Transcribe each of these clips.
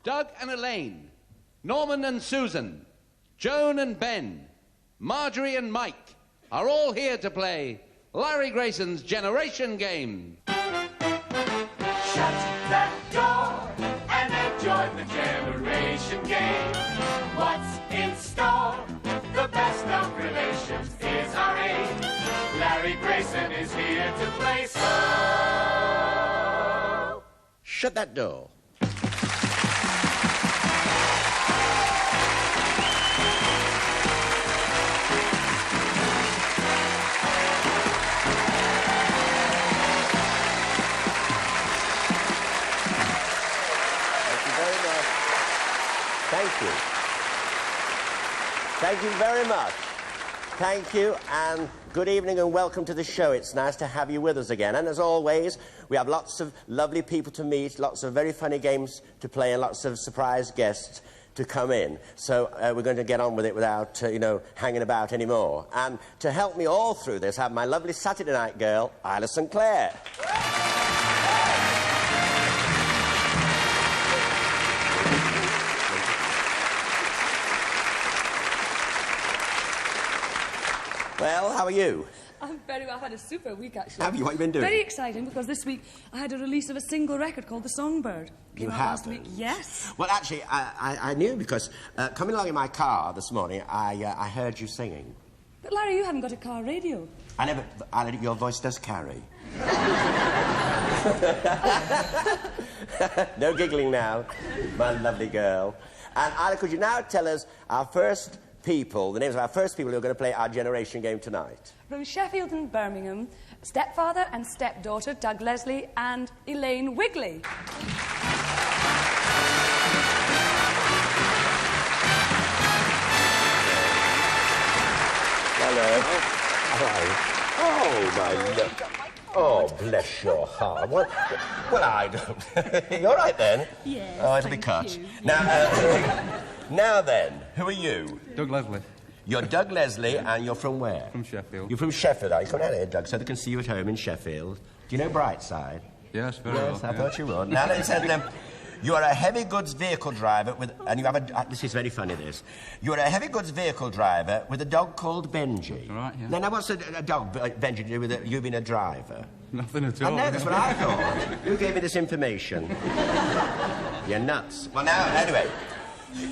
Doug and Elaine, Norman and Susan, Joan and Ben, Marjorie and Mike are all here to play Larry Grayson's Generation Game. Shut that door and enjoy the Generation Game. What's in store? The best of relations is our aim. Larry Grayson is here to play, so shut that door. Thank you. Thank you very much. Thank you, and good evening and welcome to the show. It's nice to have you with us again. And as always, we have lots of lovely people to meet, lots of very funny games to play, and lots of surprise guests to come in. So we're going to get on with it without, hanging about anymore. And to help me all through this, I have my lovely Saturday night girl, Isla St Clair. Well, how are you? I'm very well. I've had a super week, actually. Have you? What have you been doing? Very exciting, because this week I had a release of a single record called The Songbird. You have? Last week. Yes. Well, actually, I knew because coming along in my car this morning, I heard you singing. But, Larry, you haven't got a car radio. Your voice does carry. No giggling now, my lovely girl. And, Isla, could you now tell us the names of our first people who are going to play our Generation Game tonight? From Sheffield and Birmingham, stepfather and stepdaughter, Doug Leslie and Elaine Wigley. Hello. Oh, my love. Oh, bless your heart. Well, I don't. You all right, then? Yes, oh, it'll be cut. you. Now then, who are you? Doug Leslie. You're Doug Leslie, and you're from where? From Sheffield. You're from Sheffield, are you? Come down here, Doug, so they can see you at home in Sheffield. Do you know Brightside? Yes, very well. Yes, I thought you would. Now, let's say you are a heavy goods vehicle driver and you have this is very funny, this. You're a heavy goods vehicle driver with a dog called Benji. All right, yeah. Now, what's a dog, Benji, to do with you being a driver? Nothing at all. I know, that's what I thought. Who gave me this information? You're nuts. Well, now, anyway,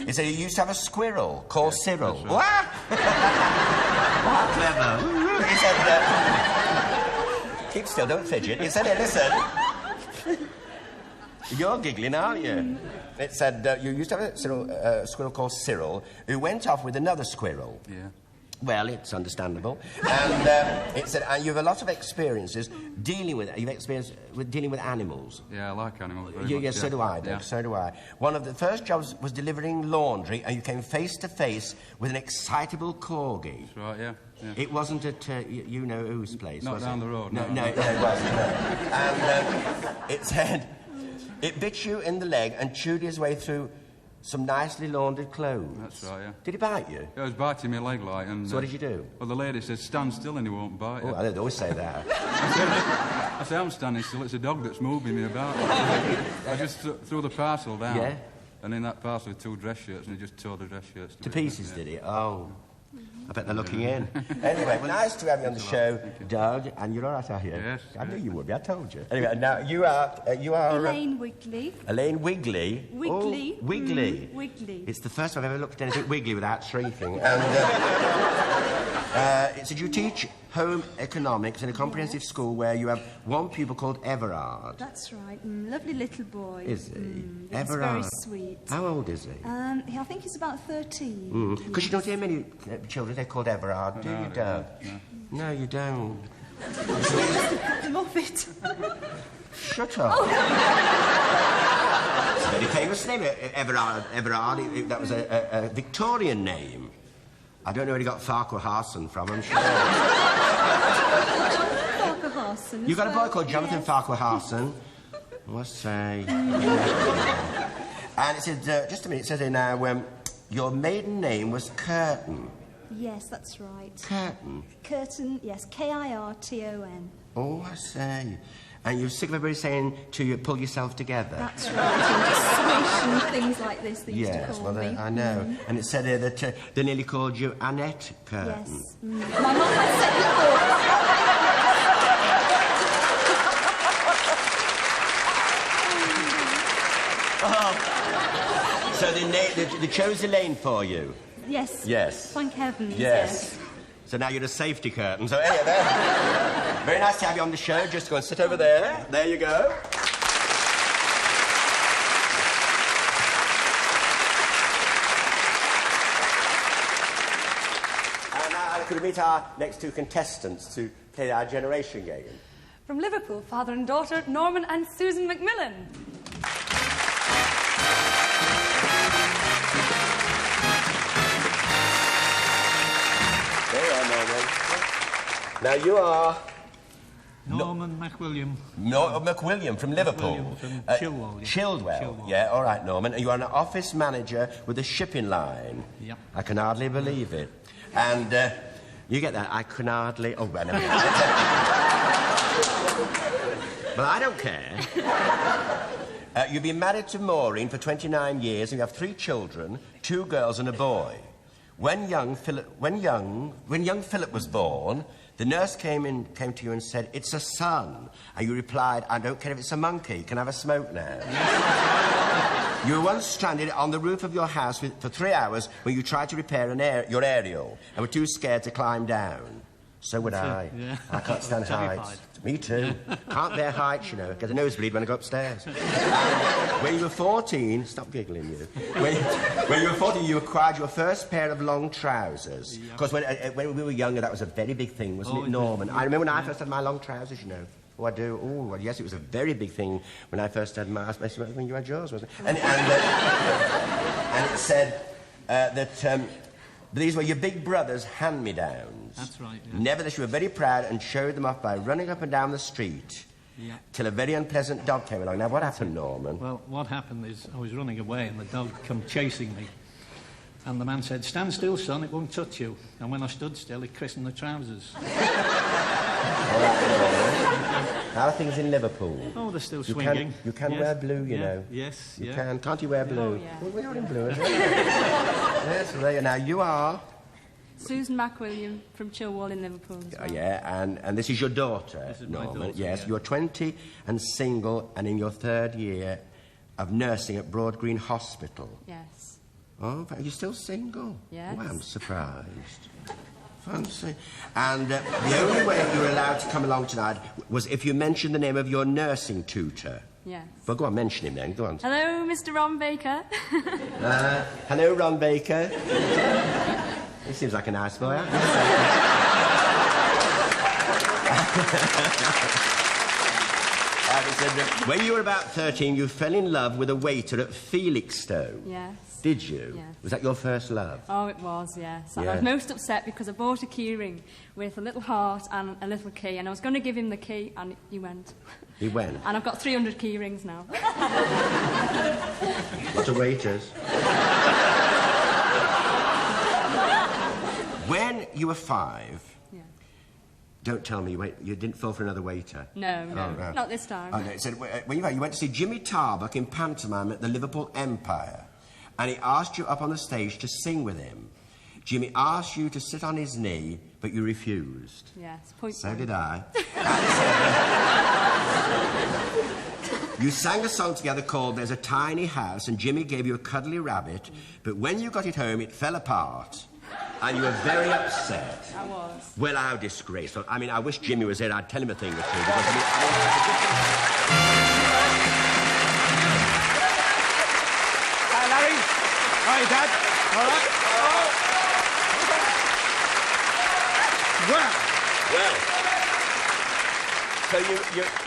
he said you used to have a squirrel called Cyril. Right. What? How clever. He said, keep still, don't fidget. He said, hey, listen. You're giggling, aren't you? It said you used to have a squirrel called Cyril who went off with another squirrel. Yeah. Well, it's understandable. And it said you have a lot of experiences dealing with animals. Yeah, I like animals very Yeah, much. so do I, Doug, yeah. so do I. One of the first jobs was delivering laundry, and you came face to face with an excitable corgi. That's right, yeah. It wasn't at you know whose place, Not was down it? the road, No, no. it wasn't. No. And it said it bit you in the leg and chewed his way through some nicely laundered clothes. That's right, yeah. Did he bite you? It was biting my leg, like, and... So what did you do? Well, the lady said, stand still and he won't bite you. Oh, I'd always say that. I said, I'm standing still, it's a dog that's moving me about. I just threw the parcel down. Yeah? And in that parcel were 2 dress shirts, and he just tore the dress shirts To pieces, did he? Oh. I bet they're looking in. Anyway, well, nice to have you on the show, Doug, and you're all right, are you? Yes. I knew you would be, I told you. Anyway, now, you are... Elaine Wigley. Elaine Wigley? Wigley. Oh, Wigley. Wigley. It's the first time I've ever looked at anything wiggly without shrinking. And, it said you teach home economics in a comprehensive school where you have one pupil called Everard. That's right. Lovely little boy. Is he? Yes, Everard. very sweet. How old is he? I think he's about 13. Because you don't hear many children, they're called Everard, do you, Doug? No, you don't. Put them off it. Shut up. It's a very famous name, Everard. That was a Victorian name. I don't know where he got Farquharson from, I'm sure. Farquharson. You got a boy called Jonathan Farquharson? What's say? And it said, just a minute, it says here now, your maiden name was Curtin. Yes, that's right. Curtin? Curtin, yes, Kirton. Oh, I say. And you're sick of everybody saying to you, pull yourself together. That's right. And things like this they used to Yes, call well, me. I know. And it said here that they nearly called you Annette Curtin. Yes. My mum had said before. So they chose Elaine for you? Yes. Yes. Thank heavens. Yes. So now you're a safety curtain. So anyway, there. Very nice to have you on the show. Just go and sit over there. There you go. And now could we meet our next two contestants to play our generation game? From Liverpool, father and daughter, Norman and Susan Macmillan. There you are, Norman. Now you are... Norman McWilliam. No, McWilliam from Liverpool. McWilliam from Chilwell. Yeah. Chilwell. Yeah, all right, Norman. And you are an office manager with a shipping line. Yep. I can hardly believe it. And you get that? I can hardly... Oh, well, never mind. Well, I don't care. You've been married to Maureen for 29 years and you have 3 children, 2 girls and a boy. When young Philip was born, the nurse came to you and said, "It's a son." And you replied, "I don't care if it's a monkey. Can I have a smoke now?" You were once stranded on the roof of your house for 3 hours when you tried to repair your aerial and were too scared to climb down. So would I. Yeah. I can't stand heights. Me too. Can't bear heights, you know. Get a nosebleed when I go upstairs. When you were 14... Stop giggling, you. When you were 14, you acquired your first pair of long trousers. Because when we were younger, that was a very big thing, wasn't it, Norman? I remember when I first had my long trousers, you know. Oh, I do. Oh, well, yes, it was a very big thing when I first had my... When you had yours, wasn't it? And it said that... these were your big brother's hand-me-downs. That's right, yeah. Nevertheless, you were very proud and showed them off by running up and down the street. Yeah. Till a very unpleasant dog came along. Now, what happened, Norman? Well, what happened is I was running away and the dog come chasing me. And the man said, "Stand still, son, it won't touch you." And when I stood still, it christened the trousers. All right, Norman. How are things in Liverpool? Oh, they're still swinging. You can wear blue, you know. Yes, You yeah. can. Can't you wear blue? Oh, yeah. Well, we are in blue as well. Yes, well, there you are. Now, you are... Susan McWilliam from Chilwell in Liverpool as well. Yeah, and this is your daughter, This is my Norman. daughter, Yes, yeah. you're 20 and single and in your 3rd year of nursing at Broad Green Hospital. Yes. Oh, are you still single? Yes. Oh, I'm surprised. Fancy. And the only way you were allowed to come along tonight was if you mentioned the name of your nursing tutor. Yes. Well, go on, mention him then. Go on. Hello, Mr. Ron Baker. Hello, Ron Baker. He seems like a nice boy. He said that when you were about 13, you fell in love with a waiter at Felixstowe. Yes. Did you? Yes. Was that your first love? Oh, it was, yes. And Yeah. I was most upset because I bought a key ring with a little heart and a little key, and I was going to give him the key, and he went. He went. And I've got 300 key rings now. Lots of waiters. When you were 5, Yeah. don't tell me you didn't fall for another waiter. No, Oh, no, not this time. Oh, no, it said, when you went to see Jimmy Tarbuck in pantomime at the Liverpool Empire, and he asked you up on the stage to sing with him. Jimmy asked you to sit on his knee, but you refused. Yes, point So blank. did I. You sang a song together called There's a Tiny House, and Jimmy gave you a cuddly rabbit, but when you got it home, it fell apart, and you were very upset. I was. Well, how disgraceful. I mean, I wish Jimmy was here. I'd tell him a thing or two. Because, Hi, Larry. Hi, Dad. All right? Well, so you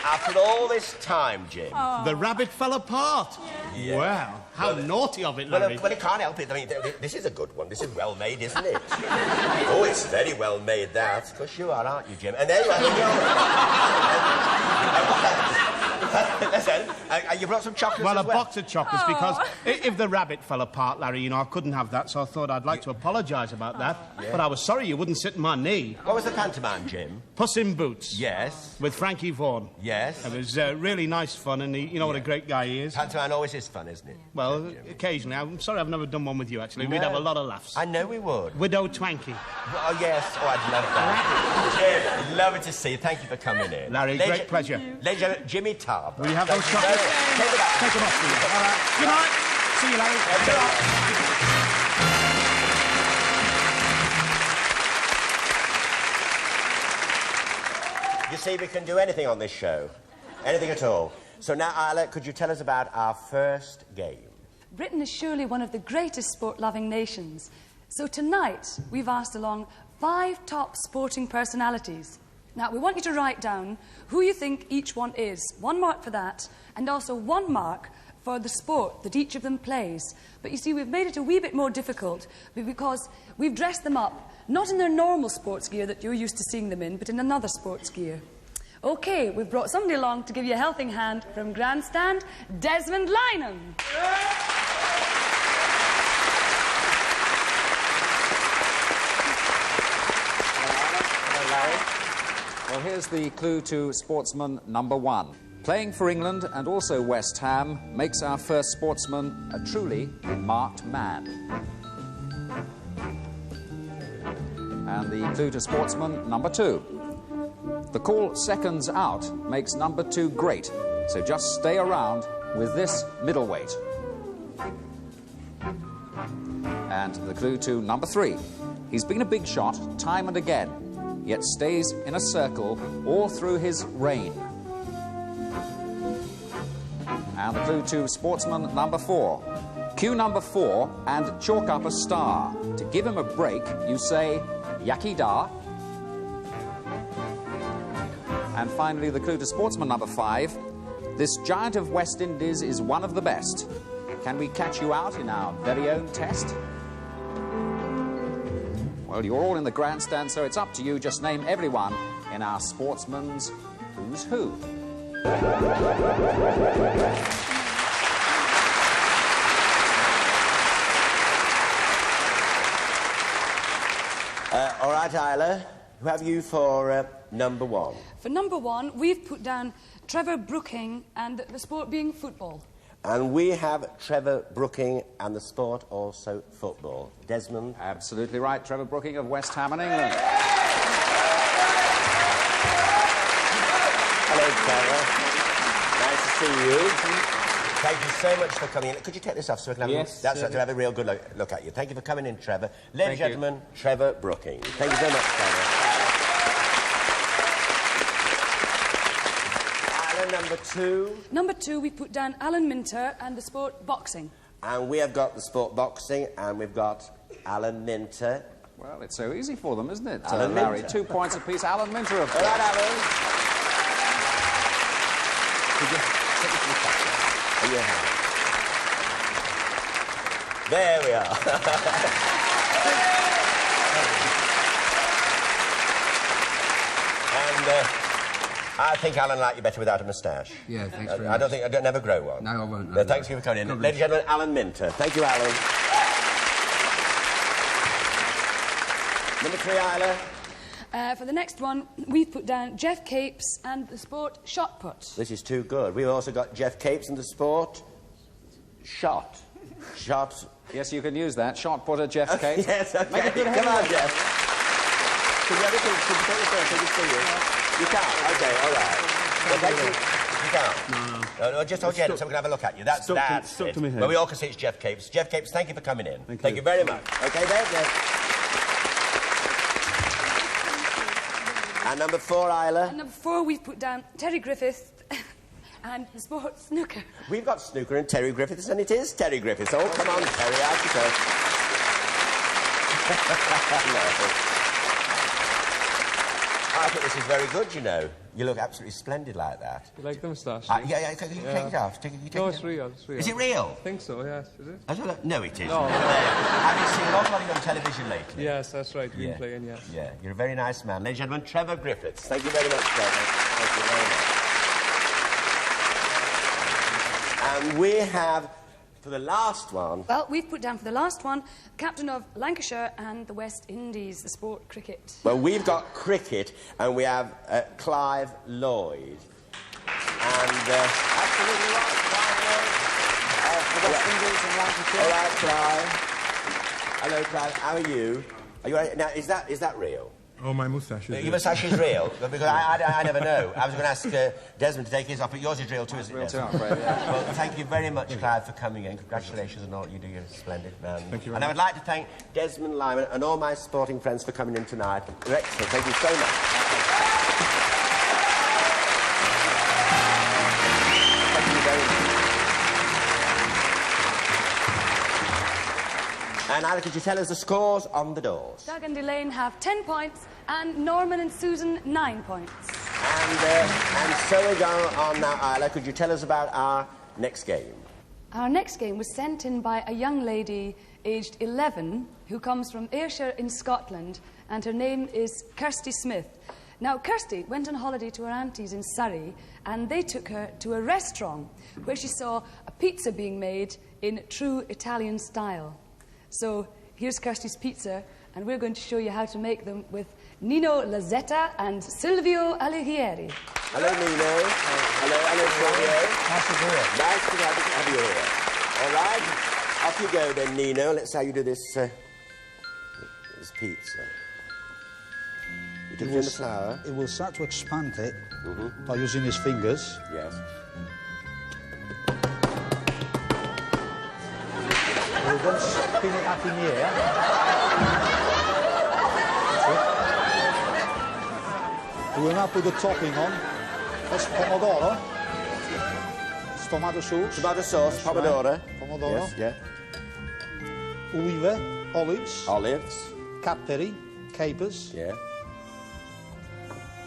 after all this time, Jim... The rabbit fell apart. Yeah. Wow. How naughty of it, Larry. Well, it can't help it. I mean, this is a good one. This is well made, isn't it? Oh, it's very well made, that. Of course you are, aren't you, Jim? And there you are. Listen, you brought some chocolates Well, as a well? box of chocolates, because if the rabbit fell apart, Larry, you know, I couldn't have that, so I thought I'd like to apologise about that. Yeah. But I was sorry you wouldn't sit in my knee. What was the pantomime, Jim? Puss in Boots. Yes. With Frankie Vaughan. Yes. It was really nice fun, and you know what a great guy he is. Pantomime always is fun, isn't it? Well, occasionally. I'm sorry I've never done one with you, actually. We'd have a lot of laughs. I know we would. Widow Twanky. Oh, yes. Oh, I'd love that. Jim, love it to see you. Thank you for coming in. Larry, great pleasure. Ladies and gentlemen, Jimmy Tarver. Will you have those chocolates? Take them off for you. All right. Good night. See you, Larry. You see, we can do anything on this show. Anything at all. So now, Isla, could you tell us about our first game? Britain is surely one of the greatest sport-loving nations. So tonight, we've asked along 5 top sporting personalities. Now, we want you to write down who you think each one is. 1 mark for that, and also 1 mark for the sport that each of them plays. But you see, we've made it a wee bit more difficult because we've dressed them up, not in their normal sports gear that you're used to seeing them in, but in another sports gear. OK, we've brought somebody along to give you a helping hand from Grandstand, Desmond Lynham. Well, here's the clue to sportsman number 1. Playing for England and also West Ham makes our first sportsman a truly marked man. And the clue to sportsman number 2. The call seconds out makes number 2 great, so just stay around with this middleweight. And the clue to number 3. He's been a big shot time and again, yet stays in a circle all through his reign. And the clue to sportsman number 4. Cue number 4 and chalk up a star. To give him a break, you say, Yaki da. And finally, the clue to sportsman number 5. This giant of West Indies is one of the best. Can we catch you out in our very own test? Well, you're all in the grandstand, so it's up to you. Just name everyone in our sportsman's Who's Who. All right, Isla, who have you for number 1? For number 1, we've put down Trevor Brooking and the sport being football. And we have Trevor Brooking and the sport also football. Desmond? Absolutely right. Trevor Brooking of West Ham in England. Hello, Trevor. Nice to see you. Thank you so much for coming in. Could you take this off so we can have, have a real good look at you? Thank you for coming in, Trevor. Ladies and gentlemen, Trevor Brooking. Thank you so much, Trevor. Number 2. Number 2, we put down Alan Minter and the sport boxing. And we have got the sport boxing, and we've got Alan Minter. Well, it's so easy for them, isn't it, Alan Larry? Minter. 2 points apiece. Alan Minter, of All course. right, Alan. Could you take this to the captain? In your hand. There we are. And I think Alan liked you better without a moustache. Yeah, thanks very I don't much. think I'd never grow one. No, I won't. No, thanks for coming in. Ladies and gentlemen, Alan Minter. Thank you, Alan. Number 3, Isla. For the next one, we've put down Jeff Capes and the sport shot put. This is too good. We've also got Jeff Capes in the sport shot. Shot. Yes, you can use that. Shot putter, Jeff Capes. Yes, okay. Make a good Come on, header. Jeff. Could you take the first? I can see you. You can't? OK, all right. Well, thank you. You can't? No. Just hold your head up so we can have a look at you. That's Stuck to my head. Well, we all can see it's Jeff Capes. Jeff Capes, thank you for coming in. Thank you very much. OK, there, Jeff. And number 4, Isla. And number 4, we've put down Terry Griffith and the sport snooker. We've got snooker and Terry Griffiths, and it is Terry Griffiths. Oh, come on, Terry, out you go. I think this is very good, you know. You look absolutely splendid like that. You like the moustache? Yeah, can you take it off? No, it's real, it's real. Is it real? I think so, yes. Is it? No, it isn't. No. Have you seen a lot of you on television lately? Yes, that's right. You've been playing, yes. Yeah, you're a very nice man. Ladies and gentlemen, Trevor Griffiths. Thank you very much, Trevor. Thank you very much. And we have, for the last one... Well, we've put down for the last one, captain of Lancashire and the West Indies, the sport cricket. Well, we've got cricket, and we have Clive Lloyd. And absolutely right, Clive Lloyd. The West Indies and Lancashire. All right, Clive. Hello, Clive. How are you? Are you all right? Now, is that real? Oh, my moustache is Your moustache is real? Because I never know. I was going to ask Desmond to take his off, but yours is real too, isn't it? Real too, Desmond? I'm afraid, yeah. Well, thank you very much, Clive, for coming in. Congratulations on all you do. You're a splendid man. Thank you very And I would like to thank Desmond Lyman and all my sporting friends for coming in tonight. You're excellent. Thank you so much. Thank you very much. And Isla, could you tell us the scores on the doors? Doug and Elaine have 10 points, and Norman and Susan 9 points. And so we go on now, Isla. Could you tell us about our next game? Our next game was sent in by a young lady aged 11 who comes from Ayrshire in Scotland, and her name is Kirsty Smith. Now, Kirsty went on holiday to her aunties in Surrey, and they took her to a restaurant where she saw a pizza being made in true Italian style. So here's Kirsty's pizza, and we're going to show you how to make them with Nino Lazzetta and Silvio Alighieri. Hello, Nino. Hello, Silvio. Nice to have you here. All right, off you go then, Nino. Let's see how you do this, this pizza. You dip it in the flour. He will start to expand it by using his fingers. Yes. We'll then spin it up in the air. We will now put the topping on. That's pomodoro. It's tomato sauce. Tomato sauce, pomodoro. Right. Pomodoro. Yes, yeah. Olive, olives. Olives. Capperi, capers. Yeah.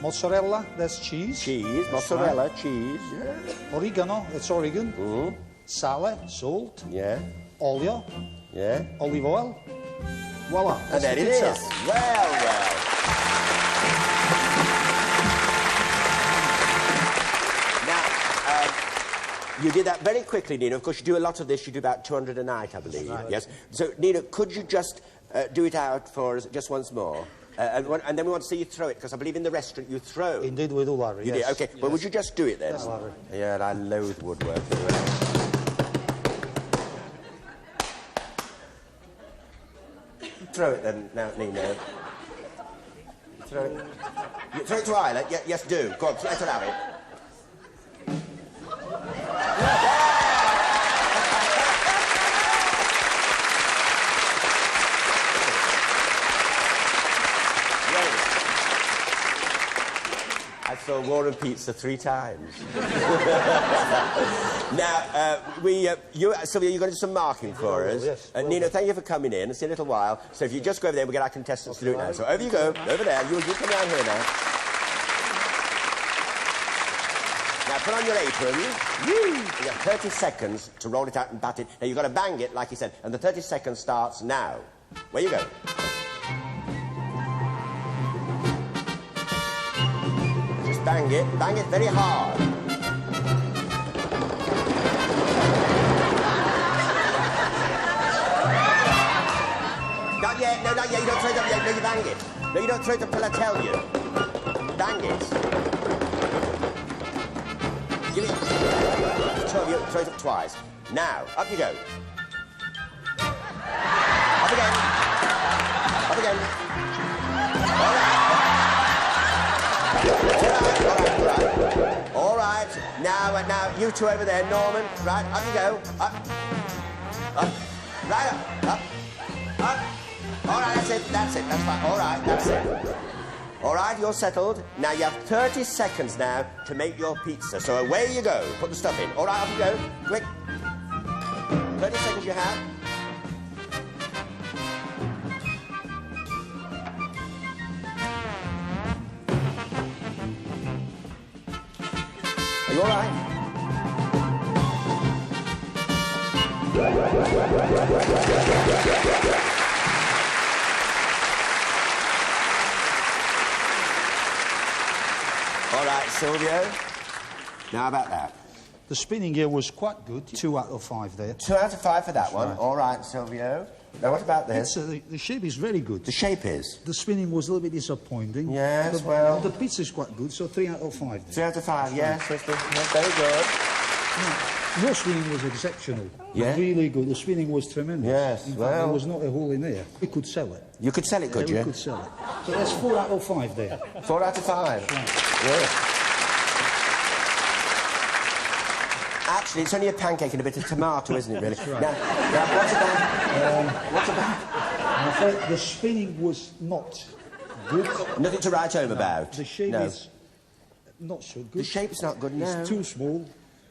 Mozzarella, that's cheese. Cheese, mozzarella, cheese. Yeah. Oregano, that's oregon. Sale, salt. Yeah. Olio. Yeah. Olive oil. Voila. And there it is. Well. Now, you did that very quickly, Nina. Of course, you do a lot of this. You do about 200 a night, I believe. Right. Yes. So, Nina, could you just do it out for us just once more? And then we want to see you throw it, because I believe in the restaurant you throw. Indeed, we do, Larry. You did? OK. Yes. Well, would you just do it then? Yes, Larry. Yeah, I loathe woodwork. Throw it then, now, Nino. Throw it. You throw it to Isla? Yes, do. Go on, let her have it. I saw War and Pizza 3 times. Now, Sylvia, you're going to do some marking for us. Yes. Nino, thank you for coming in. It's in a little while. So if you just go over there, we'll get our contestants to do it now. So over you go, over there. You come down here now. Now, put on your apron. You have 30 seconds to roll it out and bat it. Now, you've got to bang it, like he said, and the 30 seconds starts now. Where you go? Bang it very hard. Not yet, no, not yet, you don't throw it up yet, no, you bang it. No, you don't throw it up till I tell you. Bang it. Give it. Throw it up twice. Now, up you go. Up again. Up again. All right. All right. Now, you two over there, Norman. Right, up you go. Up. Right up. All right, that's it. That's fine. All right, that's it. All right, you're settled. Now, you have 30 seconds now to make your pizza. So away you go. Put the stuff in. All right, up you go. Quick. 30 seconds you have. Are you all right? All right, Silvio. Now, how about that? The spinning gear was quite good. 2 out of 5 there. 2 out of 5 for that one. Right. All right, Silvio. Now, what about this? The shape is very good. The shape is? The spinning was a little bit disappointing. Yes, well... The pizza is quite good, so 3 out of 5 there. 3 out of 5, yes. Very good. Your spinning was exceptional. Yeah? Really good. The spinning was tremendous. Yes, in fact, well... there was not a hole in there. We could sell it. You could sell it, could you? We could sell it. So that's 4 out of 5 there. 4 out of 5? Right. Yeah. Actually, it's only a pancake and a bit of tomato, isn't it, really? That's right. Now, what about... I'm afraid the spinning was not good. Nothing to write home about? The shape is not so good. The shape's not good, no. It's too small,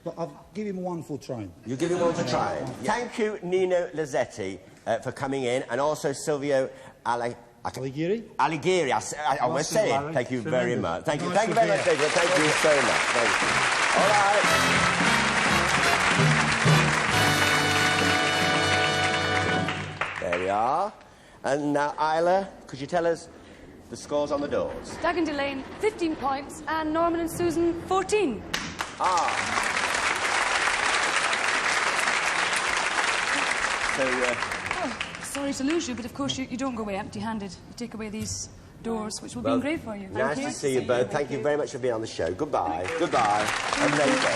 but I'll give him 1 for trying. You give him 1 for trying? Yeah. Thank you, Nino Lazzetti, for coming in, and also Silvio Alighieri? Alighieri, I was saying. Thank you very much. Thank you. Thank you very much, David. Thank you so much. Thank you. All right. There we are. And now, Isla, could you tell us the scores on the doors? Dagan Delane, 15 points, and Norman and Susan, 14. So, Sorry to lose you, but of course you don't go away empty-handed. You take away these doors, which will be great for you. Nice to see you both. Thank you very much for being on the show. Goodbye. Goodbye. And there you go.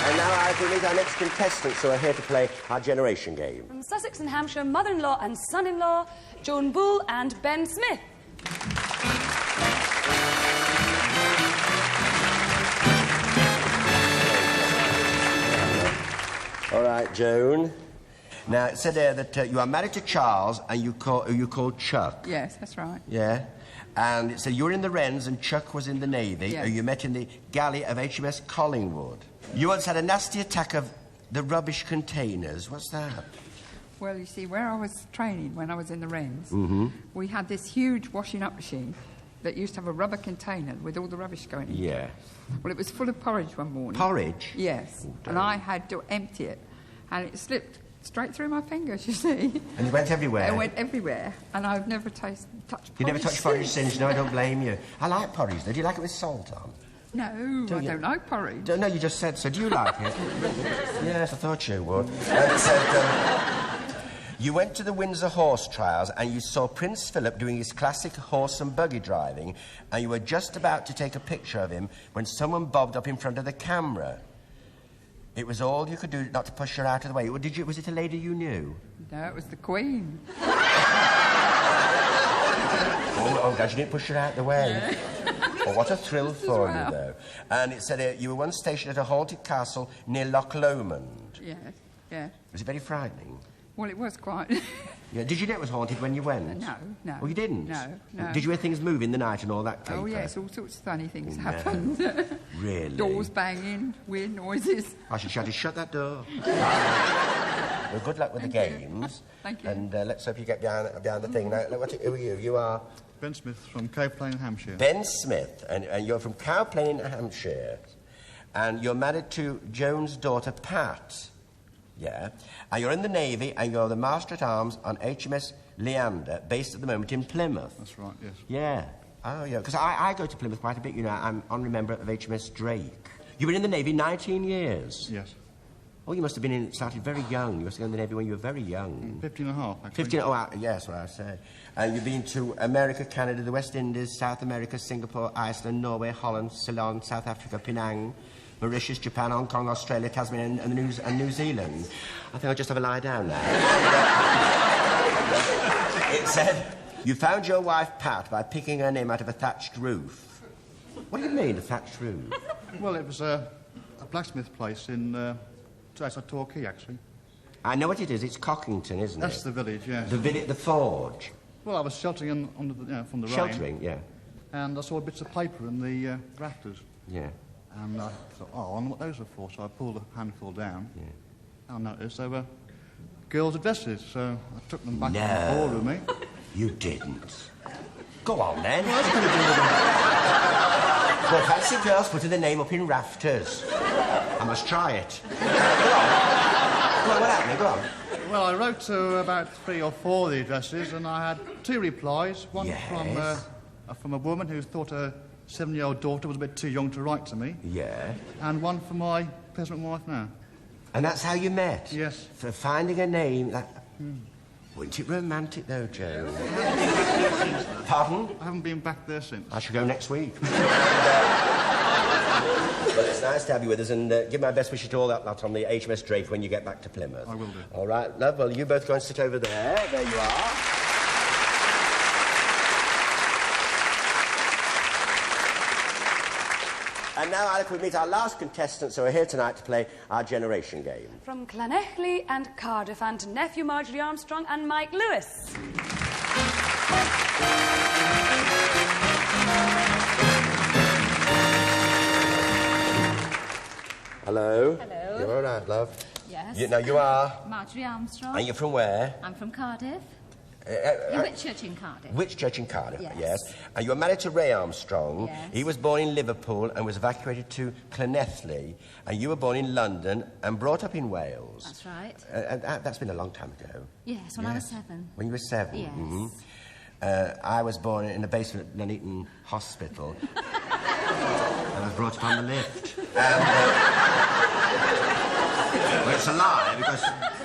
And now I will meet our next contestants who are here to play our generation game. From Sussex and Hampshire, mother-in-law and son-in-law, Joan Bull and Ben Smith. All right, Joan. Now, it said there that you are married to Charles and you called Chuck. Yes, that's right. Yeah. And it said you were in the Wrens and Chuck was in the Navy. Yes. And you met in the galley of HMS Collingwood. You once had a nasty attack of the rubbish containers. What's that? Well, you see, where I was training when I was in the Wrens, Mm-hmm. we had this huge washing up machine that used to have a rubber container with all the rubbish going in. Yeah. Well, it was full of porridge one morning. Porridge? Yes. Oh, and I had to empty it. And it slipped straight through my fingers, you see. And it went everywhere? It went everywhere. And I've never touched porridge. You never touched porridge since? No, I don't blame you. I like porridge, though. Do you like it with salt on? No, I don't like porridge. No, you just said so. Do you like it? Yes, I thought you would. And it said, you went to the Windsor horse trials and you saw Prince Philip doing his classic horse and buggy driving, and you were just about to take a picture of him when someone bobbed up in front of the camera. It was all you could do not to push her out of the way. Was it a lady you knew? No, it was the Queen. Oh, God, you didn't push her out of the way. Yeah. Oh, what a thrill for well. you, though. And it said you were once stationed at a haunted castle near Loch Lomond. Yes, yeah. Was it very frightening? Well, it was quite. Yeah. Did you know it was haunted when you went? No, no. Oh, you didn't? No, no. Did you hear things move in the night and all that caper? Oh, yes, all sorts of funny things No. happened. Really? Doors banging, weird noises. I should shout, shut that door. Well, good luck with the games. Thank you. And let's hope you get behind the thing. Now, who are you? You are? Ben Smith from Cow Plain, Hampshire. Ben Smith, and you're from Cow Plain, Hampshire. And you're married to Joan's daughter, Pat. Yeah. And you're in the Navy, and you're the Master-at-Arms on HMS Leander, based at the moment in Plymouth. That's right, yes. Yeah. Oh, yeah. Because I go to Plymouth quite a bit, you know. I'm honorary member of HMS Drake. You've been in the Navy 19 years. Yes. Oh, you must have started very young. You must have gone in the Navy when you were very young. 15 and a half, actually. 15, yes, what I said. And you've been to America, Canada, the West Indies, South America, Singapore, Iceland, Norway, Holland, Ceylon, South Africa, Penang, Mauritius, Japan, Hong Kong, Australia, Tasmania, and New Zealand. I think I'll just have a lie down now. It said, you found your wife, Pat, by picking her name out of a thatched roof. What do you mean, a thatched roof? Well, it was a blacksmith place in Torquay, actually. I know what it is. It's Cockington, isn't it? That's the village, yes. The forge. Well, I was sheltering from the rain. Sheltering, yeah. And I saw bits of paper in the rafters. Yeah. And I thought, I wonder what those are for. So I pulled a handful down. Yeah. And I noticed they were girls' dresses, so I took them back to the hall with me. You didn't. Go on, then. Well, fancy girls putting their name up in rafters. I must try it. Go on, what happened? Go on. Well, I wrote to about 3 or 4 of the addresses, and I had 2 replies. One from a woman who thought her 7-year-old daughter was a bit too young to write to me. Yeah. And one for my present wife now. And that's how you met? Yes. For finding a name that... Wasn't it romantic, though, Joe? Pardon? I haven't been back there since. I shall go next week. Well, it's nice to have you with us, and give my best wishes to all that lot on the HMS Drake when you get back to Plymouth. I will do. All right, love. Well, you both go and sit over there. There you are. And now, Alec, we meet our last contestants who are here tonight to play our generation game. From Llanelli and Cardiff, and nephew Marjorie Armstrong and Mike Lewis. Hello. Hello. You're all right, love? Yes. Now, you are? Marjorie Armstrong. And you're from where? I'm from Cardiff. Whitchurch in Cardiff. Whitchurch in Cardiff, Yes. And you were married to Ray Armstrong. Yes. He was born in Liverpool and was evacuated to Llanelli. And you were born in London and brought up in Wales. That's right. That's been a long time ago. Yes, when I was 7. When you were 7? Yes. Mm-hmm. I was born in the basement of Nuneaton Hospital. I was brought up on the lift. Well, it's a lie, because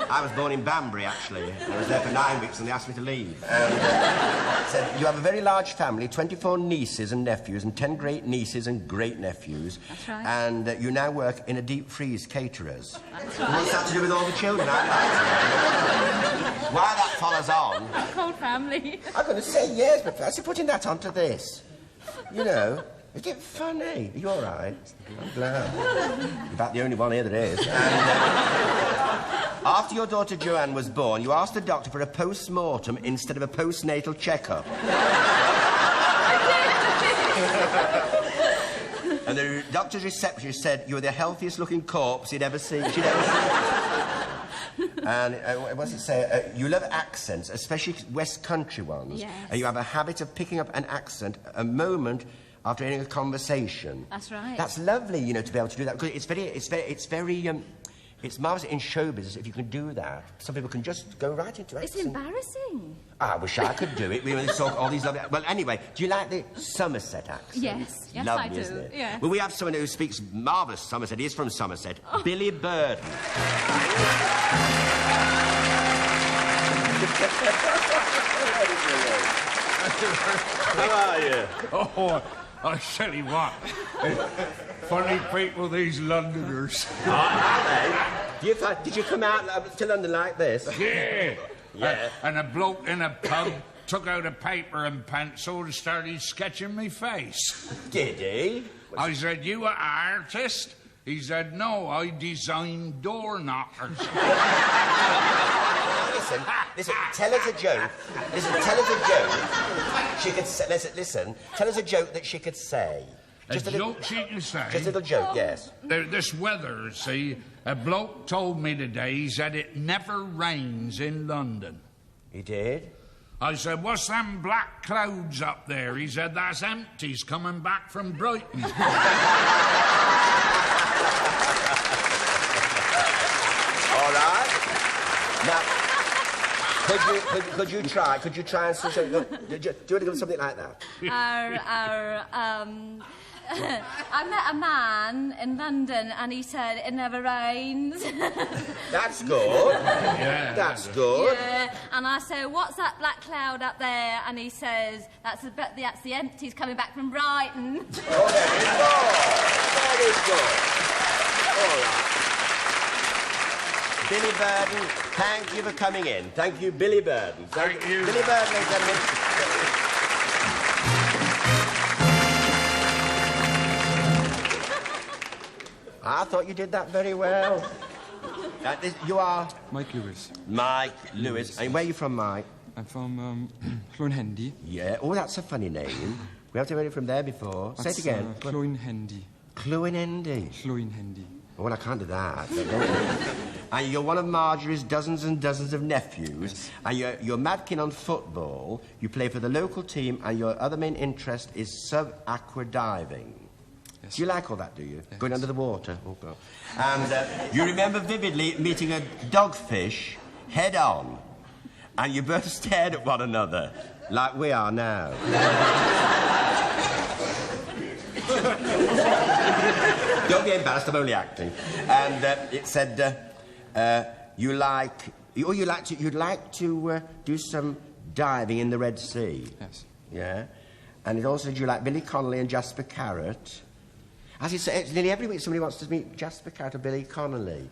I was born in Banbury, actually. I was there for 9 weeks and they asked me to leave. So you have a very large family, 24 nieces and nephews and 10 great-nieces and great-nephews. That's right. And you now work in a deep-freeze caterers. That's right. What's that to do with all the children? I'd like to know. Why that follows on... Whole family. I'm going to say yes, but fancy putting that onto this. You know... Is it funny? Are you all right? I'm glad. You're about the only one here that is. And, after your daughter Joanne was born, you asked the doctor for a post-mortem instead of a postnatal checkup. And the doctor's receptionist said you were the healthiest-looking corpse she'd ever seen. And what's it say? You love accents, especially West Country ones. Yes. And you have a habit of picking up an accent a moment after hearing a conversation. That's right. That's lovely, you know, to be able to do that, because it's marvellous in show business if you can do that. Some people can just go right into accent. It's embarrassing. I wish I could do it. We really talk all these lovely... Well, anyway, do you like the Somerset accent? Yes. Yes, lovely, I do. Isn't it? Yes. Well, we have someone who speaks marvellous Somerset. He is from Somerset. Oh. Billy Burden. How are you? Oh, I tell you what. Funny people, these Londoners. Oh, are they? Did you come out to London like this? Yeah. Yeah. And a bloke in a pub took out a paper and pencil and started sketching me face. Did he? I said, you an artist? He said, no, I design door knockers. Listen, tell us a joke. Listen, tell us a joke. She could say, listen, tell us a joke that she could say. Just a joke she can say? Just a little joke, yes. This weather, see, a bloke told me today, he said it never rains in London. He did? I said, what's them black clouds up there? He said, that's empties coming back from Brighton. All right. Now, could you try and say something? Do something like that? I met a man in London and he said it never rains. That's good. Yeah. That's good. Yeah. And I said, what's that black cloud up there? And he says, that's the empties coming back from Brighton. Oh, very good. All right. Billy Burden, thank you for coming in. Thank you, Billy Burden. Thank you. Billy Burden, ladies and gentlemen. I thought you did that very well. You are? Mike Lewis. Mike Lewis. And where are you from, Mike? I'm from Clownhendy. Yeah. Oh, that's a funny name. We haven't heard it from there before. Say it again. Clownhendy. Clownhendy. Clownhendy. Oh, well, I can't do that. And you're one of Marjorie's dozens and dozens of nephews. Yes. And you're mad keen on football. You play for the local team, and your other main interest is sub-aqua diving. Yes. Do you like all that, do you? Yes. Going under the water? Oh, God. And you remember vividly meeting a dogfish head-on, and you both stared at one another, like we are now. Don't be embarrassed, I'm only acting. And it said, you'd like to do some diving in the Red Sea. Yes. Yeah. And it also said you like Billy Connolly and Jasper Carrot. As you say, it's nearly every week somebody wants to meet Jasper Carrot or Billy Connolly.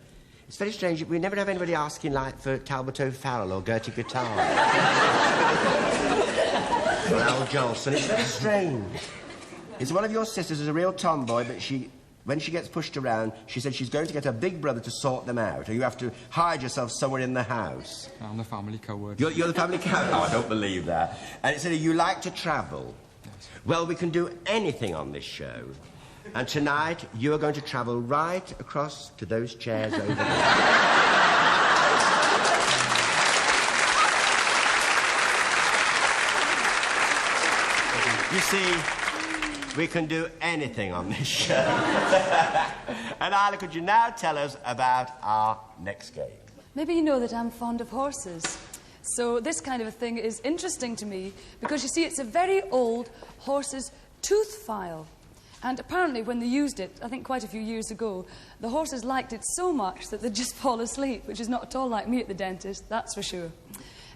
It's very strange. We never have anybody asking, like, for Talbot O'Farrell or Gertie Guitar. Or Al Jolson. It's very strange. It's one of your sisters is a real tomboy, but when she gets pushed around, she said she's going to get her big brother to sort them out, or you have to hide yourself somewhere in the house. I'm the family coward. You're the family coward? Oh, I don't believe that. And it said you like to travel. Yes. Well, we can do anything on this show. And tonight, you are going to travel right across to those chairs over there. You see, we can do anything on this show. And Isla, could you now tell us about our next game? Maybe you know that I'm fond of horses. So this kind of a thing is interesting to me because, you see, it's a very old horse's tooth file. And apparently when they used it, I think quite a few years ago, the horses liked it so much that they'd just fall asleep, which is not at all like me at the dentist, that's for sure.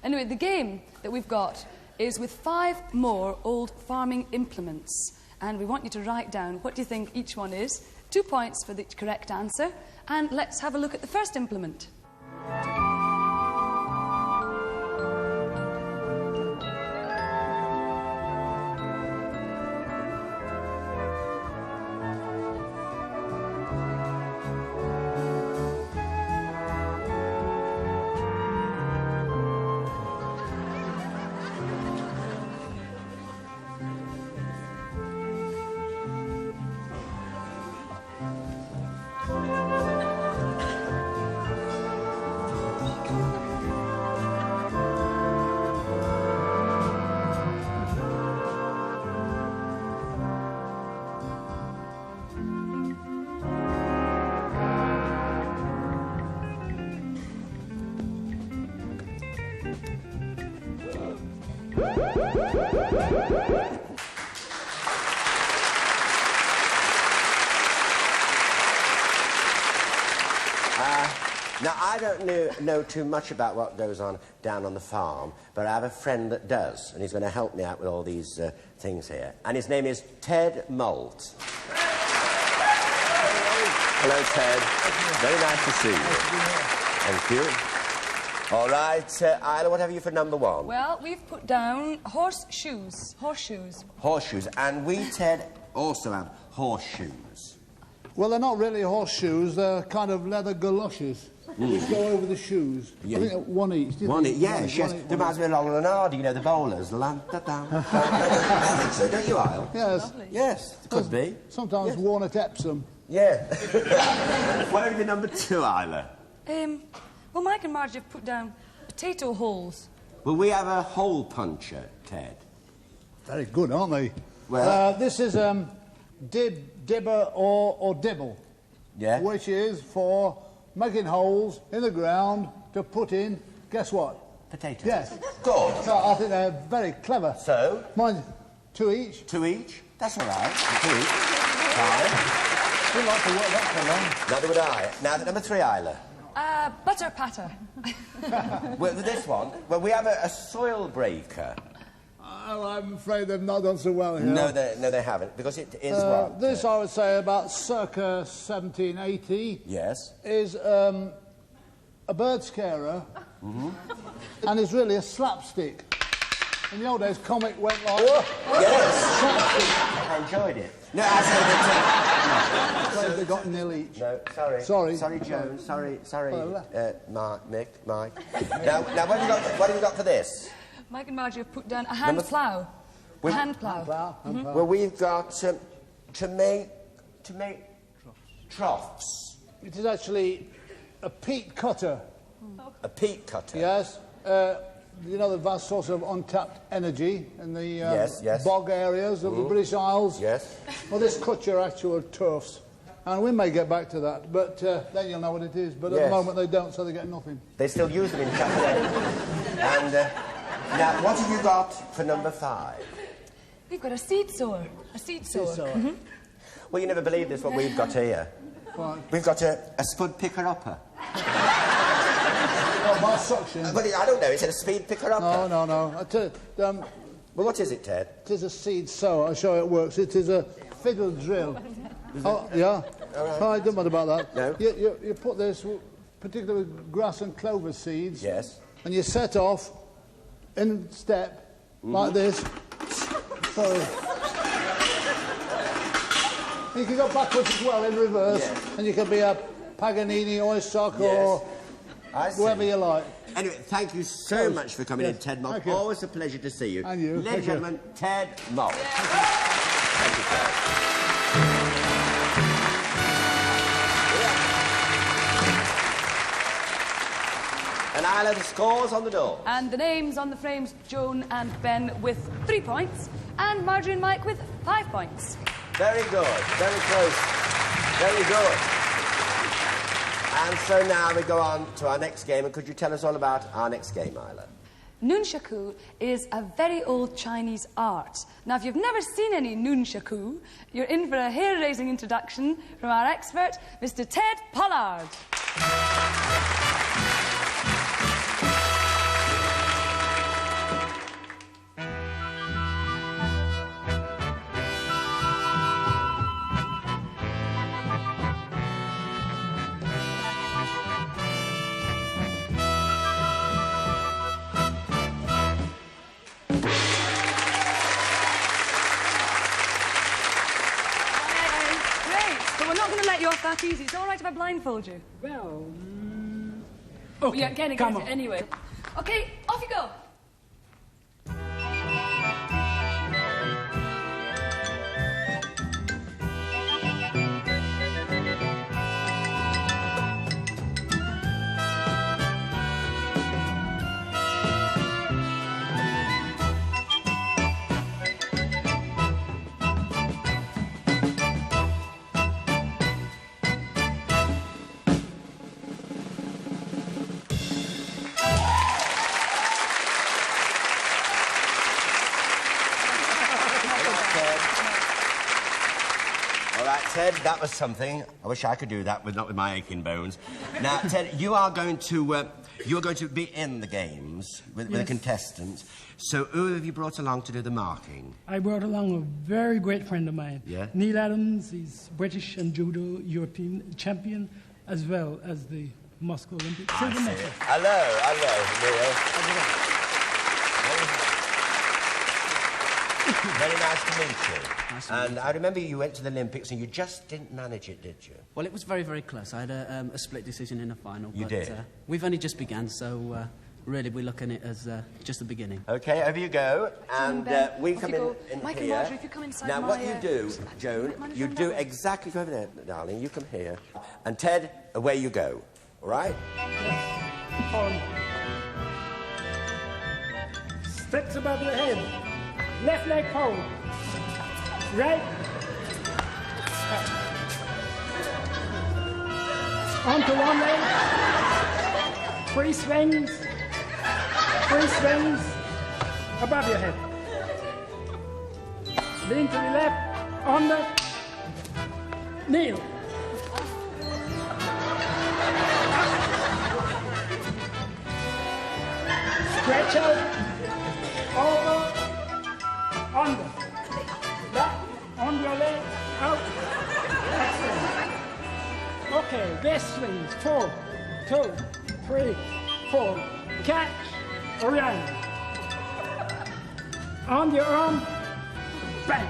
Anyway, the game that we've got is with 5 more old farming implements. And we want you to write down what do you think each one is. 2 points for the correct answer. And let's have a look at the first implement. Now, I don't know too much about what goes on down on the farm, but I have a friend that does, and he's going to help me out with all these things here. And his name is Ted Moult. Hello, Ted. Very nice to see you. Thank you. All right, Isla, what have you for number 1? Well, we've put down horseshoes. Horseshoes. Horseshoes. And we, Ted, also have horseshoes. Well, they're not really horseshoes, they're kind of leather galoshes. Which go over the shoes. Yeah. I think one each. One each, yes, yes. There reminds me of Long and Hardy, you know, the bowlers. I think so, don't you, Isle? Yes. Lovely. Yes, it could be. Sometimes yes. worn at Epsom. Yeah. What have you number 2, Isla? Well, Mike and Marge have put down potato holes. Well, we have a hole puncher, Ted. Very good, aren't they? Well, this is dibber or dibble. Yeah. Which is for making holes in the ground to put in, guess what? Potatoes. Yes. Good. So I think they're very clever. So? Mine, 2 each. 2 each? That's all right. 2 each. Fine. We'd like to work that for long. Neither would I. Now, number 3, Isla. Butter patter. Well, this one, well, we have a soil breaker. Oh, I'm afraid they've not done so well here. No, they haven't, because it is what? This, I would say, about circa 1780. Yes. Is a bird scarer, and is really a slapstick. In the old days, comic went like... Yes. I enjoyed it. No, I said they got nil each. No, sorry. Sorry, Joan. Sorry, Mike. Now, what have you got for this? Mike and Margie have put down a hand plough. A hand plough. Well, we've got to make troughs. It is actually a peat cutter. A peat cutter? Yes. You know the vast source of untapped energy in the yes. bog areas of the British Isles? Yes. Well, this cuts your actual turfs. And we may get back to that, but then you'll know what it is. But at the moment they don't, so they get nothing. They still use them in Chapel. And now, what have you got for number 5? We've got a seed sower. A seed sower. Well, you never believe this, what we've got here. What? We've got a spud picker-upper. Oh, my suction. But I don't know, is it a speed picker-upper? No. I tell you, well, what is it, Ted? It is a seed sower. I'll show you how it works. It is a fiddle drill. Oh, yeah? All right. Oh, I don't matter about that. No? You put this, particularly with grass and clover seeds. Yes. And you set off in step, like this. Sorry. You can go backwards as well in reverse. Yes. And you can be a Paganini, Oistrakh, or whoever you like. Anyway, thank you so much for coming in, Ted Mock. Always a pleasure to see you. And you. Ladies and gentlemen, Ted Mock. Thank you, Ted. And Isla, the scores on the door. And the names on the frames, Joan and Ben with 3 points, and Marjorie and Mike with 5 points. Very good, very close. Very good. And so now we go on to our next game, and could you tell us all about our next game, Isla? Nunchaku is a very old Chinese art. Now, if you've never seen any nunchaku, you're in for a hair-raising introduction from our expert, Mr. Ted Pollard. You off that easy. It's all right if I blindfold you. Well, okay. Yeah, again, come on. Anyway. Okay, off you go. Ted, that was something. I wish I could do that, but not with my aching bones. Now, Ted, you are going to be in the games with the contestants. So, who have you brought along to do the marking? I brought along a very great friend of mine. Yeah? Neil Adams. He's British and judo European champion, as well as the Moscow Olympic silver medalist. Hello, Neil. Very nice to meet you. Nice to meet and you. I remember you went to the Olympics and you just didn't manage it, did you? Well, it was very, very close. I had a split decision in the final. You but, did? We've only just begun, so really we're looking at it as just the beginning. OK, over you go. And we come in Mike here. and Marjorie, if you come inside now, what you do, Joan, you do exactly... Go over there, darling. You come here. And Ted, away you go. All right? Steps above your head. Left leg forward. Right. Onto one leg. 3 swings. 3 swings. Above your head. Lean to the left. Under. Kneel. Stretch out. Over. Under. Back. On your leg. Out. Excellent. Okay, best swings. 4, 2, 3, 4. Catch. Around. On your arm. Bang.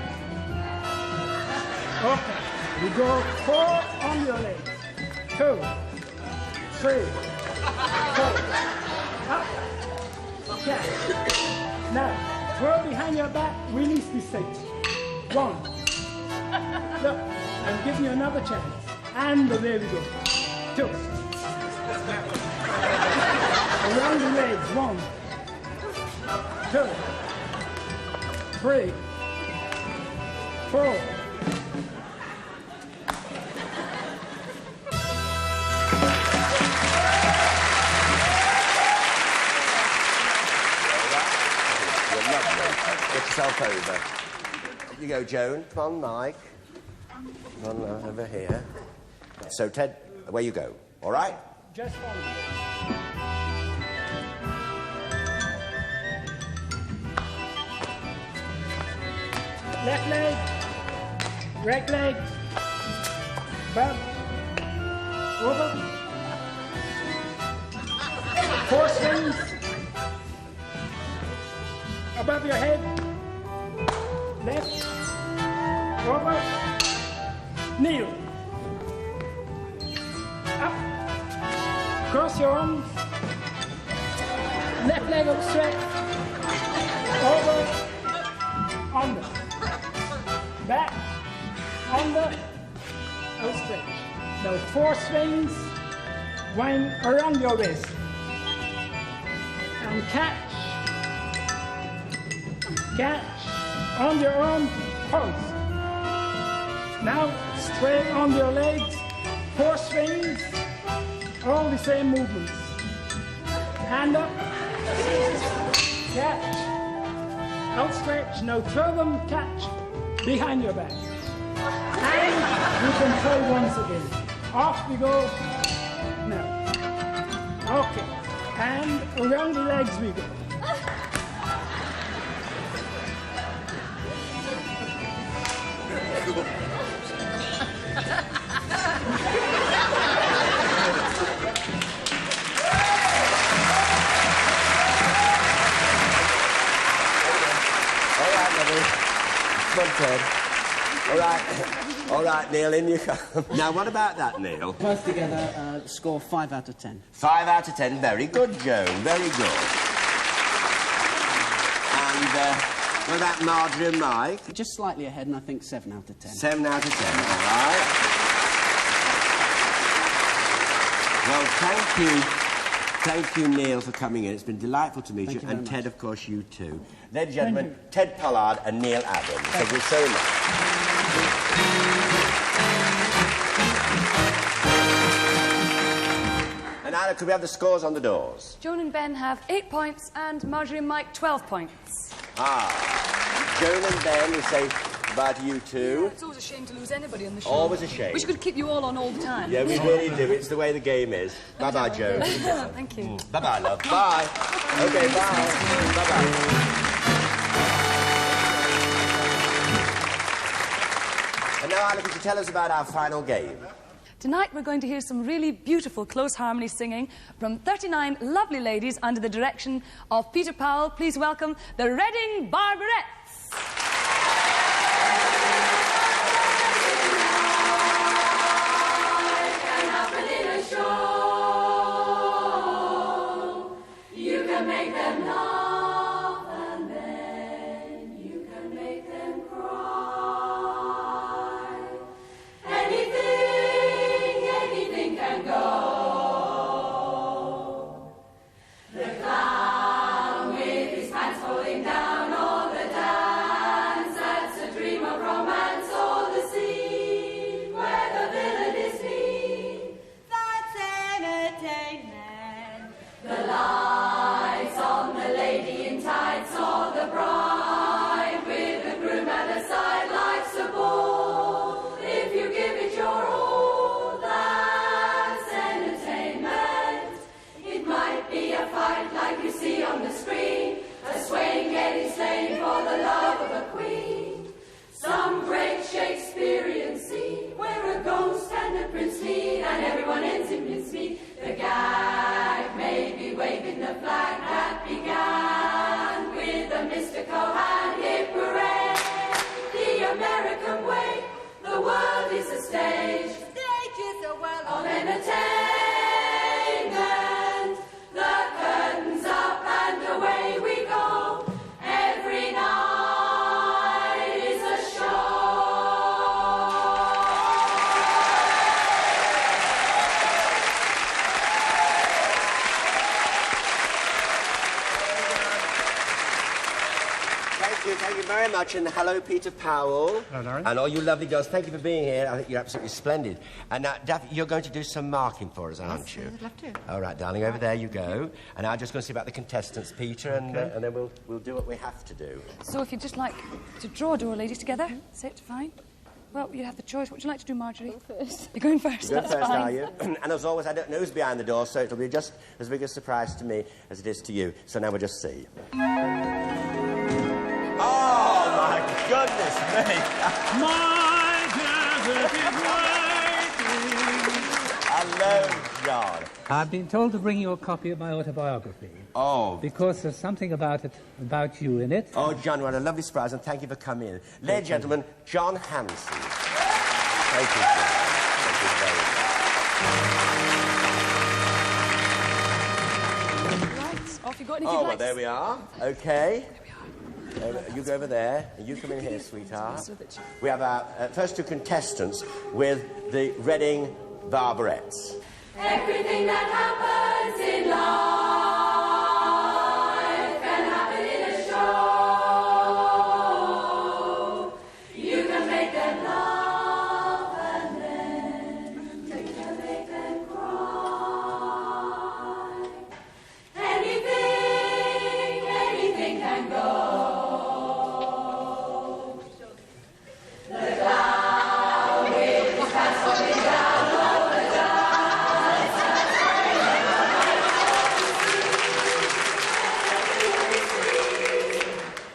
Okay. We go 4 on your leg. 2, 3, 4. Up. Catch. Now, throw behind your back, release the 6. 1. Look, I'm giving you another chance. And there we go. 2. Around the legs. 1, 2, 3, 4. Get yourself over. You go, Joan. Come on, Mike. One over here. So, Ted, away you go. All right? Just follow. Left leg, right leg, bump, over, 4 swings, above your head, left, over, kneel, up, cross your arms, left leg outstretched, over, under. Back, under, outstretch. Now 4 swings, wind around your wrist. And catch, on your arm, pulse. Now straight on your legs, 4 swings, all the same movements. Hand up, catch, outstretch. Now throw them, catch. Behind your back. And you can try once again. Off we go. Now. Okay. And around the legs we go. All right, lovely. Come on, Ted. All right, Neil, in you come. Now, what about that, Neil? Both together, score 5 out of 10. 5 out of 10. Very good, Joan. Very good. And what about Marjorie and Mike? Just slightly ahead, and I think 7 out of 10. 7 out of 10. All right. Well, thank you. Thank you, Neil, for coming in. It's been delightful to meet you. And Ted, of course, you too. Ladies and gentlemen, Ted Pollard and Neil Adams. Thank you so much. And Isla, could we have the scores on the doors? Joan and Ben have 8 points and Marjorie and Mike 12 points. Ah. Joan and Ben, we say goodbye to you two. Yeah, it's always a shame to lose anybody on the show. Always a shame. Wish we could keep you all on all the time. Yeah, we really do. It's the way the game is. Bye-bye, Joan. Thank you. Bye-bye, love. Bye. OK, bye. Bye-bye. And now, Isla, could you tell us about our final game? Tonight we're going to hear some really beautiful close harmony singing from 39 lovely ladies under the direction of Peter Powell. Please welcome the Reading Barbarettes. You can make them laugh and then you can make them cry. Anything can go. The clown with his pants falling down, or the dance that's a dream of romance, or the scene where the villain is mean. That's entertainment. The lights on the lady in tights, or the bride with the groom at her side. Life's a ball if you give it your all. That's entertainment. It might be a fight like you see on the screen, a swain getting slain for the love of a queen. Some great Shakespearean scene where a ghost and a prince meet and everyone ends in mincemeat. The gag may be waving the flag that began with a mystical hand hip parade. The American way, the world is a stage. Stage is a world of entertainment. The curtains up and away we go. Every night is a show. Thank you very much, and hello, Peter Powell. Hello, Larry. And all you lovely girls, thank you for being here. I think you're absolutely splendid. And now, Daphne, you're going to do some marking for us, aren't you? I'd love to. All right, darling, over there you go. And I'm just going to see about the contestants, Peter, and then we'll do what we have to do. So if you'd just like to draw door ladies together, sit, fine. Well, you have the choice. What would you like to do, Marjorie? Go first. You're going first. You're That's first, fine. are you? And as always, I don't know who's behind the door, so it'll be just as big a surprise to me as it is to you. So now we'll just see. Oh, my goodness me! My desert is waiting. Hello, John. I've been told to bring you a copy of my autobiography. Oh. Because there's something about you in it. Oh, John, what a lovely surprise, and thank you for coming in. Ladies and gentlemen, John Hanson. Thank you, John. Thank you very much. Right, off you go. And if Oh, you'd well, like there we are. Okay. You go over there, and you come in here, sweetheart. We have our first two contestants with the Reading Barbarettes. Everything that happens in life can happen in a show. You can make them laugh and then you can make them cry. Anything can go. The clown with his pants falling down over the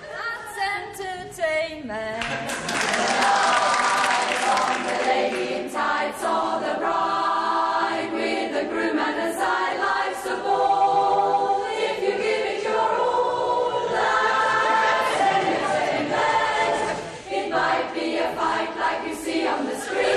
That's entertainment. Eyes on the lady in tights or the bride with the groom and the side. Life's a ball if you give it your all. That's entertainment. It might be a fight like you see on the screen, a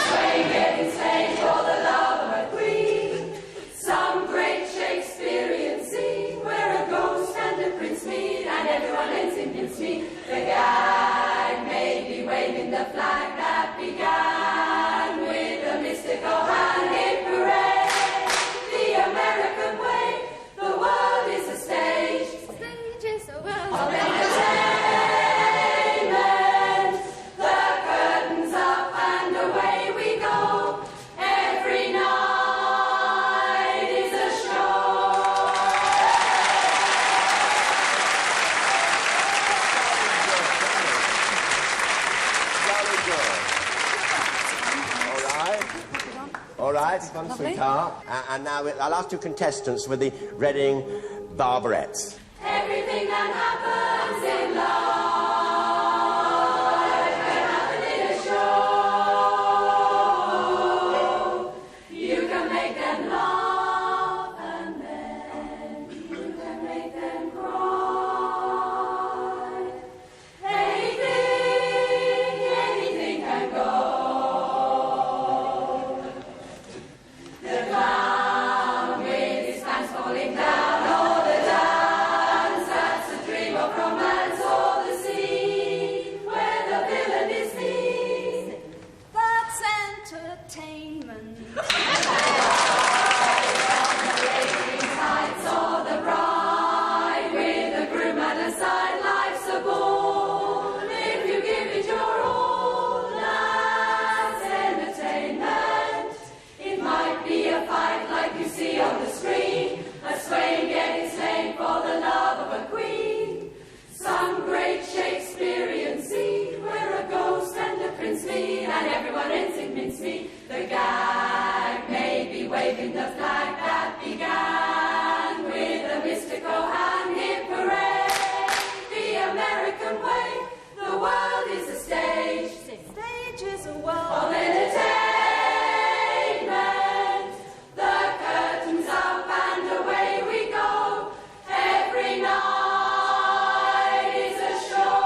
sway getting slayed for the love of a queen. Some great Shakespearean scene where a ghost and a prince meet and everyone ends in mincemeat. The gag may be waving the flag that began with a mystical hand-hit parade. The American way, the world is a stage. Stage is a world Of entertainment. The curtains up and away we go. Every night is a show. Jolly good. All right, come, Lovely. sweetheart. And now our last two contestants with the Reading Barbarettes. Everything that happens in life can happen in a show. You can make them laugh and then you can make them cry. Anything can go. The clown with his pants falling down or the dance that's a dream of romance or the scene where the villain is mean. That's entertainment. Tights or the bride with a groom and a side. Life's a ball if you give it your all. That's entertainment. It might be a fight like you see on the screen, a swain getting slain for the love of a queen. Some great Shakespearean scene where a ghost and a prince meet and everyone ends in mincemeat. The gag may be waving the flag that began with a mystical hand-hit parade. The American way, the world is a stage. Stage is a Of world. entertainment. The curtains up and away we go. Every night is a show.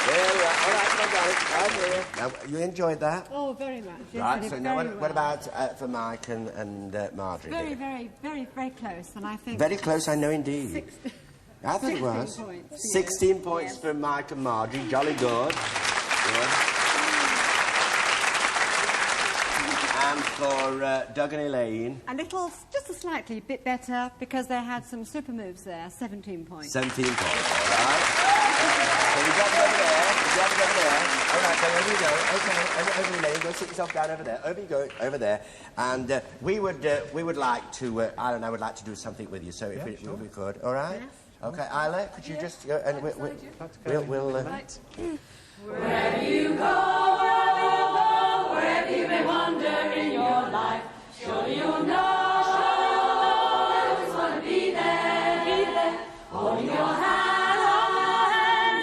There we are. All right, I got it. Right here. Now, you enjoyed that? Oh, very much. Yes, Right, I did so now very what well. about for Mike and Marjorie? Very, here? very close, and I think... Very close, I know indeed. 16 I think it was. points, yes. 16 points for Mike and Marjorie. Jolly good. Good. And for Doug and Elaine, A little, just a slightly bit better, because they had some super moves there, 17 points. 17 points. All right. So we've got them over there. Grab it over there. All right, so over you go. Okay, over you, Lane. Go sit yourself down over there. Over you go, over there. And we would like to, Isla and I would like to do something with you, so if we could, all right? Yes. Okay, Isla, could you just go and we'll Right. Wherever you go, wherever you may wander in your life, surely you'll know who's gonna be there, holding your hand,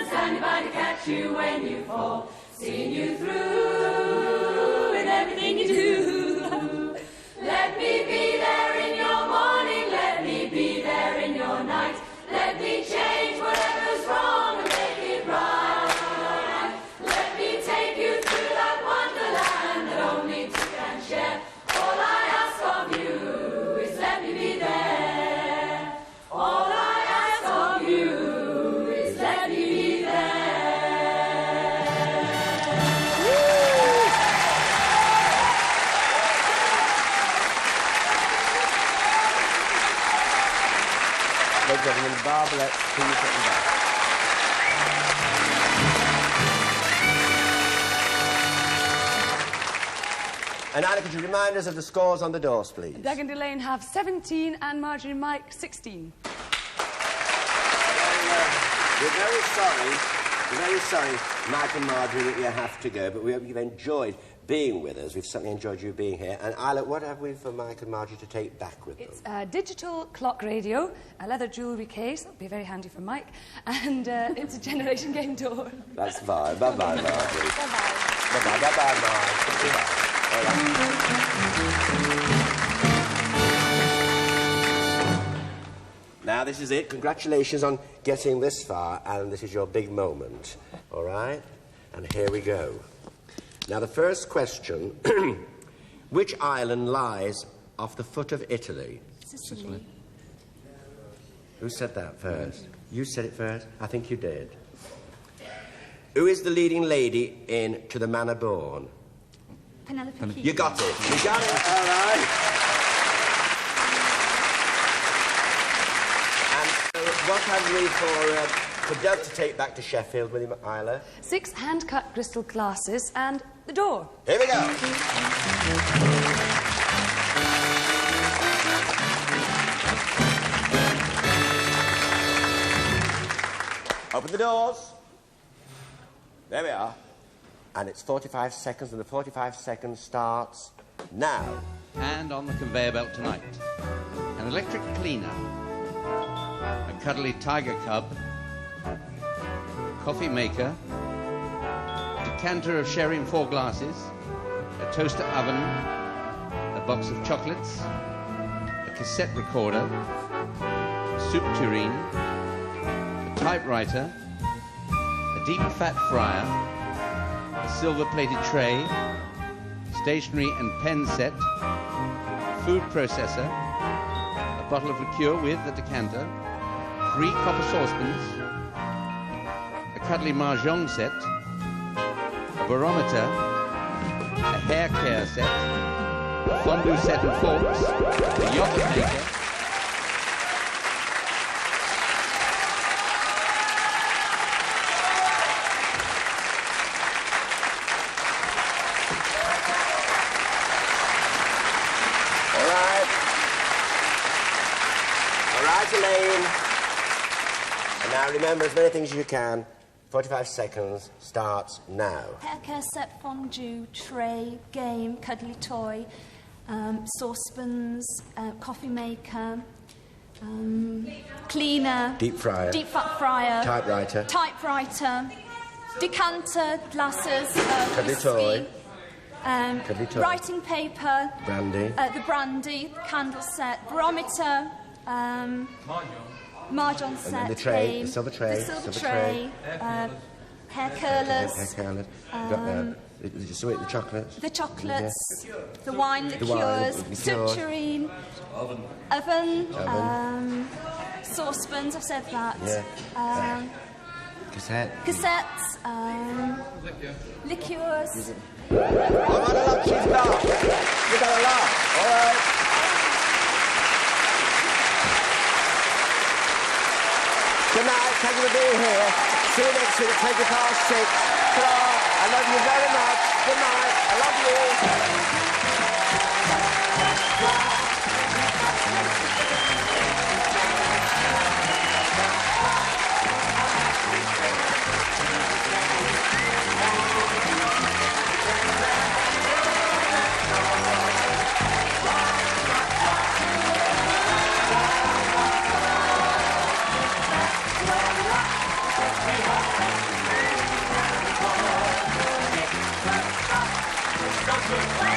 standing by to catch you when you fall, seeing you through in everything you do. Let me be there in your morning, let me be there in your night, let me change whatever's wrong and make it right. Let me take you through that wonderland that only two can share. All I ask of you is let me be there. All I ask of you is let me be there. Ladies and gentlemen, Barbara, let's please get you back. And Isla, could you remind us of the scores on the doors, please? Doug and Elaine have 17 and Marjorie and Mike 16. We're very sorry, Mike and Marjorie, that you have to go, but we hope you've enjoyed being with us. We've certainly enjoyed you being here. And Isla, what have we for Mike and Marjorie to take back with them? It's a digital clock radio, a leather jewellery case, that'll be very handy for Mike, and it's a generation game door. That's fine. Bye-bye, Marjorie. Bye-bye. Bye-bye, bye-bye, Mark. Bye-bye. All right. Now, this is it. Congratulations on getting this far, and this is your big moment. All right? And here we go. Now, the first question. Which island lies off the foot of Italy? Sicily. Who said that first? You said it first? I think you did. Who is the leading lady in To the Manor Born? Penelope Keating. You got it. You got it. All right. And so what have we for Doug to take back to Sheffield with him, Isla? 6 hand-cut crystal glasses and the door. Here we go. Open the doors. There we are. And it's 45 seconds, and the 45 seconds starts now. And on the conveyor belt tonight, an electric cleaner, a cuddly tiger cub, coffee maker, decanter of sherry in 4 glasses, a toaster oven, a box of chocolates, a cassette recorder, a soup tureen, a typewriter, a deep fat fryer, a silver-plated tray, stationery and pen set, a food processor, a bottle of liqueur with a decanter, 3 copper saucepans, a cuddly mahjong set, a barometer, a hair care set, a fondue set and forks, a yogurt maker, Elaine. And now remember as many things as you can. 45 seconds starts now. Hair care set, fondue, tray, game, cuddly toy, saucepans, coffee maker, cleaner, Deep fryer, typewriter, decanter, glasses, cuddly toy, writing paper, brandy, the brandy, candle set, barometer, mahjong set, and then the tray, game, the silver tray, hair curlers, the chocolates, the wine liqueurs, soup tureen, oven, saucepans, I've said that. Cassettes, liqueurs. Oh, what a lot she's got! You got a lot, all right. Good night, thank you for being here. See you next week at 6:20. Ta-ra. I love you very much. Good night. I love you. Good